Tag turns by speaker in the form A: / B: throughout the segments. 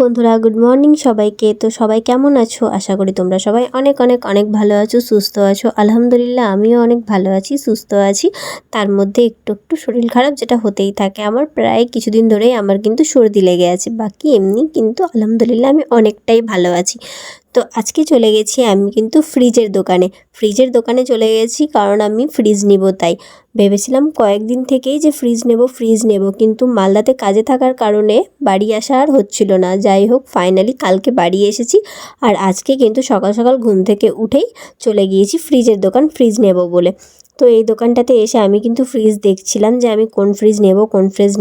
A: বন্ধুরা, good morning সবাইকে। তো সবাই কেমন আছো? আশা করি তোমরা সবাই অনেক অনেক অনেক ভালো আছো, সুস্থ আছো। আলহামদুলিল্লাহ আমিও অনেক ভালো আছি, সুস্থ আছি। তার মধ্যে একটু একটু শরীর খারাপ, যেটা হতেই থাকে। আমার প্রায় কিছুদিন ধরেই আমার কিন্তু সর্দি লেগে আছে, বাকি এমনি কিন্তু আলহামদুলিল্লাহ আমি অনেকটাই ভালো আছি। তো আজকে চলে গেছি আমি কিন্তু ফ্রিজের দোকানে চলে গেছি, কারণ আমি ফ্রিজ নিব। তাই ভেবেছিলাম কয়েকদিন থেকেই যে ফ্রিজ নেব, কিন্তু মালদাতে কাজে থাকার কারণে বাড়ি আসা আর হচ্ছিল না। যাই হোক, ফাইনালি কালকে বাড়ি এসেছি। আর আজকে কিন্তু সকাল সকাল ঘুম থেকে উঠেই চলে গিয়েছি ফ্রিজের দোকান, ফ্রিজ নেব বলে। তো এই দোকানটাতে এসে আমি কিন্তু ফ্রিজ দেখছিলাম যে আমি কোন ফ্রিজ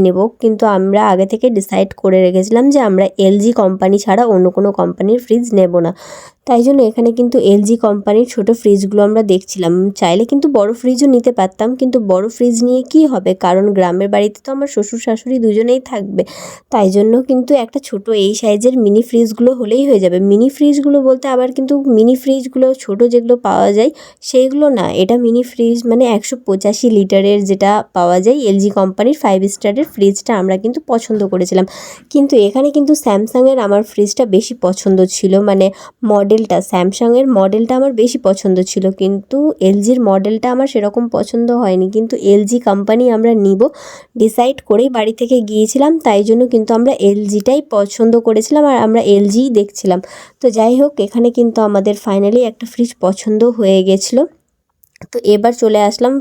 A: নেব। কিন্তু আমরা আগে থেকে ডিসাইড করে রেখেছিলাম যে আমরা এলজি কোম্পানি ছাড়া অন্য কোনো কোম্পানির ফ্রিজ নেব না। তাই জন্য এখানে কিন্তু এলজি কোম্পানির ছোটো ফ্রিজগুলো আমরা দেখছিলাম। চাইলে কিন্তু বড় ফ্রিজও নিতে পারতাম, কিন্তু বড় ফ্রিজ নিয়ে কি হবে, কারণ গ্রামের বাড়িতে তো আমার শ্বশুর শাশুড়ি দুজনেই থাকবে। তাই জন্য কিন্তু একটা ছোট এই সাইজের মিনি ফ্রিজগুলো হলেই হয়ে যাবে। মিনি ফ্রিজগুলো বলতে আবার কিন্তু মিনি ফ্রিজগুলো ছোট যেগুলো পাওয়া যায় সেইগুলো না, এটা মিনি ফ্রিজ মানে 185 লিটারের যেটা পাওয়া যায় এলজি কোম্পানির 5 স্টারের ফ্রিজটা আমরা কিন্তু পছন্দ করেছিলাম। কিন্তু এখানে কিন্তু স্যামসাংয়ের আমার ফ্রিজটা বেশি পছন্দ ছিল, মানে স্যামসাংয়ের মডেলটা আমার বেশি পছন্দ ছিল, কিন্তু এলজির মডেলটা আমার সেরকম পছন্দ হয়নি। কিন্তু এলজি কোম্পানি আমরা নিব ডিসাইড করেই বাড়ি থেকে গিয়েছিলাম, তাই জন্য কিন্তু আমরা এলজিটাই পছন্দ করেছিলাম আর আমরা এলজিই দেখছিলাম। তো যাই হোক, এখানে কিন্তু আমাদের ফাইনালি একটা ফ্রিজ পছন্দ হয়ে গেছিলো। তো এবার চলে আসলাম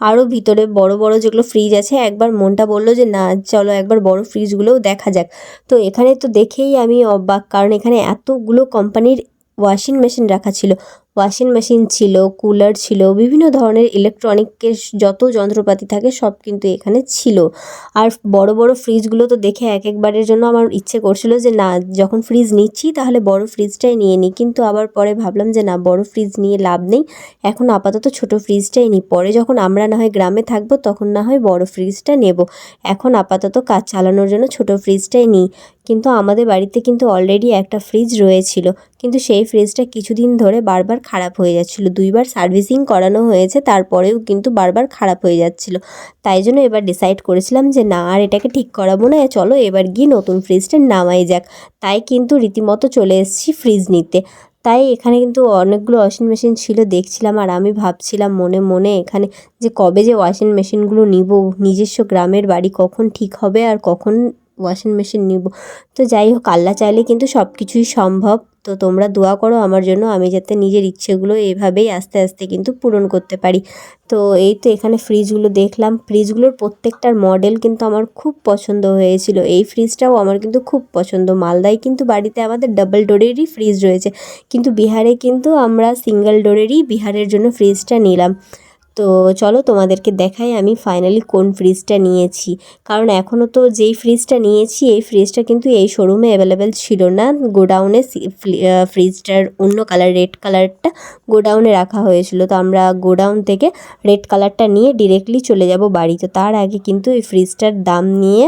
A: আরও ভিতরে বড় বড় যেগুলো ফ্রিজ আছে। একবার মনটা বললো যে না, চলো একবার বড় ফ্রিজগুলোও দেখা যাক। তো এখানে তো দেখেই আমি অবাক, কারণ এখানে এতগুলো কোম্পানির ওয়াশিং মেশিন রাখা ছিল। ওয়াশিং মেশিন ছিল, কুলার ছিল, বিভিন্ন ধরনের ইলেকট্রনিকের যত যন্ত্রপাতি থাকে সব কিন্তু এখানে ছিল। আর বড় বড় ফ্রিজগুলো তো দেখে একবারের জন্য আমার ইচ্ছে করছিল যে না, যখন ফ্রিজ নিচ্ছি তাহলে বড় ফ্রিজটাই নিয়ে নিই। কিন্তু আবার পরে ভাবলাম যে না, বড় ফ্রিজ নিয়ে লাভ নেই, এখন আপাতত ছোট ফ্রিজটাই নিই। পরে যখন আমরা না হয় গ্রামে থাকবো তখন না হয় বড় ফ্রিজটা নেব। এখন আপাতত কাজ চালানোর জন্য ছোট ফ্রিজটাই নিই। কিন্তু আমাদের বাড়িতে কিন্তু অলরেডি একটা ফ্রিজ রয়েছিল, কিন্তু সেই ফ্রিজটা কিছুদিন ধরে বারবার খারাপ হয়ে যাচ্ছিল। 2বার সার্ভিসিং করানো হয়েছে, তারপরেও কিন্তু বারবার খারাপ হয়ে যাচ্ছিল। তাই জন্য এবার ডিসাইড করেছিলাম যে না, আর এটাকে ঠিক করাবো না, চলো এবার গিয়ে নতুন ফ্রিজটা নামাই যাক। তাই কিন্তু রীতিমতো চলে এসেছি ফ্রিজ নিতে। তাই এখানে কিন্তু অনেকগুলো ওয়াশিং মেশিন ছিল, দেখছিলাম। আর আমি ভাবছিলাম মনে মনে এখানে যে কবে যে ওয়াশিং মেশিনগুলো নিব, নিজস্ব গ্রামের বাড়ি কখন ঠিক হবে আর কখন ওয়াশিং মেশিন নিব। তো যাই হোক, আল্লাহ চাইলে কিন্তু সব কিছুই সম্ভব। তো তোমরা দোয়া করো আমার জন্য, আমি যাতে নিজের ইচ্ছেগুলো এভাবেই আস্তে আস্তে কিন্তু পূরণ করতে পারি। তো এই তো এখানে ফ্রিজগুলো দেখলাম, ফ্রিজগুলোর প্রত্যেকটার মডেল কিন্তু আমার খুব পছন্দ হয়েছিল। এই ফ্রিজটাও আমার কিন্তু খুব পছন্দ। মালদায় কিন্তু বাড়িতে আমাদের ডাবল ডোরেরই ফ্রিজ রয়েছে, কিন্তু বিহারে কিন্তু আমরা সিঙ্গেল ডোরেরই বিহারের জন্য ফ্রিজটা নিলাম। তো চলো তোমাদেরকে দেখাই আমি ফাইনালি কোন ফ্রিজটা নিয়েছি। কারণ এখনও তো যেই ফ্রিজটা নিয়েছি এই ফ্রিজটা কিন্তু এই শোরুমে অ্যাভেলেবেল ছিল না। গোডাউনে ফ্রিজটার অন্য কালার, রেড কালারটা গোডাউনে রাখা হয়েছিল। তো আমরা গোডাউন থেকে রেড কালারটা নিয়ে ডিরেক্টলি চলে যাব বাড়ি। তো তার আগে কিন্তু এই ফ্রিজটার দাম নিয়ে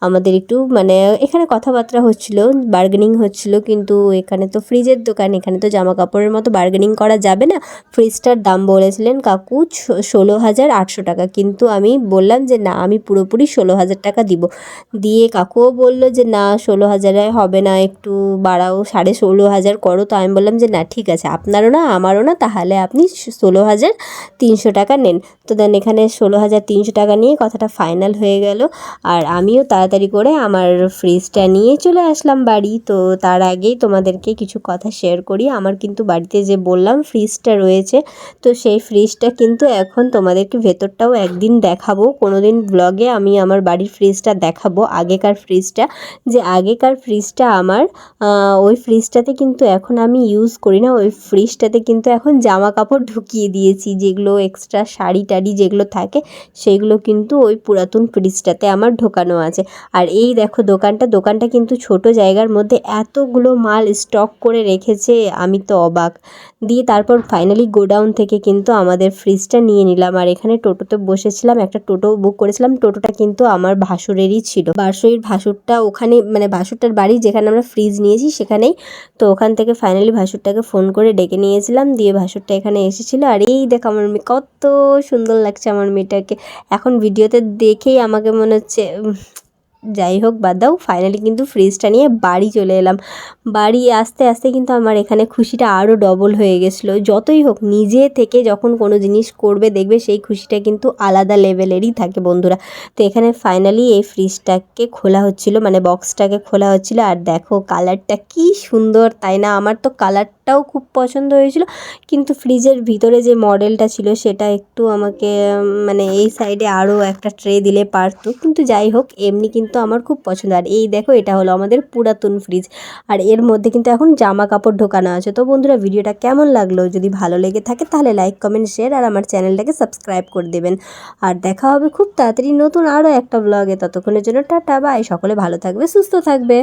A: আমাদের একটু মানে এখানে কথাবার্তা হচ্ছিল, বার্গেনিং হচ্ছিল। কিন্তু এখানে তো ফ্রিজের দোকান, এখানে তো জামা কাপড়ের মতো বার্গেনিং করা যাবে না। ফ্রিজটার দাম বলেছিলেন কাকু 16,800 টাকা, কিন্তু আমি বললাম যে না, আমি পুরোপুরি 16,000 টাকা দিব। দিয়ে কাকুও বলল যে না, 16,000 হবে না, একটু বাড়াও, 16,500 করো। তো আমি বললাম যে না, ঠিক আছে, আপনারও না আমারও না, তাহলে আপনি 16,300 টাকা নেন। তো দেন এখানে 16,300 টাকা নিয়ে কথাটা ফাইনাল হয়ে গেল। আর আমিও তাড়াতাড়ি করে আমার ফ্রিজটা নিয়ে চলে আসলাম বাড়ি। তো তার আগেই তোমাদেরকে কিছু কথা শেয়ার করি। আমার কিন্তু বাড়িতে যে বললাম ফ্রিজটা রয়েছে, তো সেই ফ্রিজটা কিন্তু এখন তোমাদেরকে ভেতরটাও একদিন দেখাবো, কোনো দিন ব্লগে আমি আমার বাড়ির ফ্রিজটা দেখাবো। আগেকার ফ্রিজটা আমার ওই ফ্রিজটাতে কিন্তু এখন আমি ইউজ করি না। ওই ফ্রিজটাতে কিন্তু এখন জামা কাপড় ঢুকিয়ে দিয়েছি, যেগুলো এক্সট্রা শাড়ি টাড়ি যেগুলো থাকে সেইগুলো কিন্তু ওই পুরাতন ফ্রিজটাতে আমার ঢোকানো আছে। আর এই দেখো দোকানটা কিন্তু ছোট জায়গার মধ্যে এতগুলো মাল স্টক করে রেখেছে, আমি তো অবাক। দিয়ে তারপর ফাইনালি গোডাউন থেকে কিন্তু আমাদের ফ্রিজটা নিয়ে নিলাম। আর এখানে টোটোতে বসেছিলাম, একটা টোটো বুক করেছিলাম। টোটোটা কিন্তু আমার ভাসুরেরই ছিল। ভাসুরটা ওখানে, মানে ভাসুরটার বাড়ি যেখানে আমরা ফ্রিজ নিয়েছি সেখানেই। তো ওখান থেকে ফাইনালি ভাসুরটাকে ফোন করে ডেকে নিয়েছিলাম, দিয়ে ভাসুরটা এখানে এসেছিলো। আর এই দেখো আমার মেয়ে, কত সুন্দর লাগছে আমার মেয়েটাকে। এখন ভিডিওতে দেখেই আমাকে মনে হচ্ছে যাই হোক বাদ দাও, ফাইনালি কিন্তু ফ্রিজটা নিয়ে বাড়ি চলে এলাম। বাড়ি আসতে আসতে কিন্তু আমার এখানে খুশিটা আরও ডবল হয়ে গেছিলো। যতই হোক নিজে থেকে যখন কোনো জিনিস করবে দেখবে সেই খুশিটা কিন্তু আলাদা লেভেলেরই থাকে বন্ধুরা। তো এখানে ফাইনালি এই ফ্রিজটাকে খোলা হচ্ছিল, মানে বক্সটাকে খোলা হচ্ছিল। আর দেখো কালারটা কি সুন্দর, তাই না? আমার তো কালারটাও খুব পছন্দ হয়েছিল, কিন্তু ফ্রিজের ভিতরে যে মডেলটা ছিল সেটা একটু আমাকে মানে এই সাইডে আরও একটা ট্রে দিলে পারতো, কিন্তু যাই হোক এমনি কিন্তু আমার খুব পছন্দ। আর এই দেখো এটা হলো আমাদের পুরাতন ফ্রিজ, আর এর মধ্যে কিন্তু এখন জামা কাপড় ঢোকানো আছে। তো বন্ধুরা ভিডিওটা কেমন লাগলো? যদি ভালো লেগে থাকে তাহলে লাইক কমেন্ট শেয়ার আর আমার চ্যানেলটাকে সাবস্ক্রাইব করে দেবেন। আর দেখা হবে খুব তাড়াতাড়ি নতুন আরও একটা ব্লগে। ততক্ষণের জন্য টাটা বাই, সকলে ভালো থাকবে, সুস্থ থাকবে।